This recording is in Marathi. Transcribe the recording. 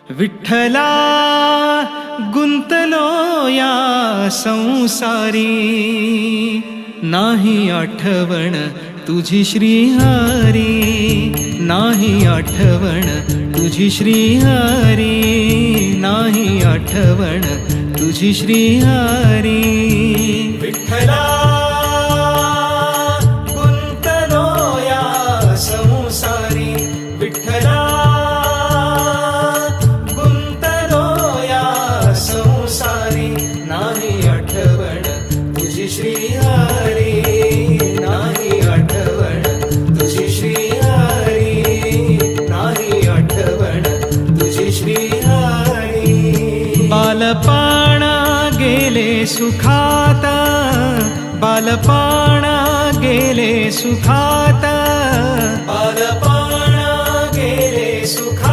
विठ्ठला गुंतलो या संसारी, नाही आठवण तुझी श्रीहरी, नाही आठवण तुझी श्रीहरी, नाही आठवण तुझी श्रीहरी. विठ्ठला गुंतलो या संसारी, विठ्ठला गुंतलो या संसारी, नाही आठवण तुझी श्रीहरी, नाही आठवण तुझी श्रीहरी, नाही आठवण तुझी श्रीहरी. बालपणा गेले सुखात, बालपणा गेले सुखात, बालपणा गेले सुखात.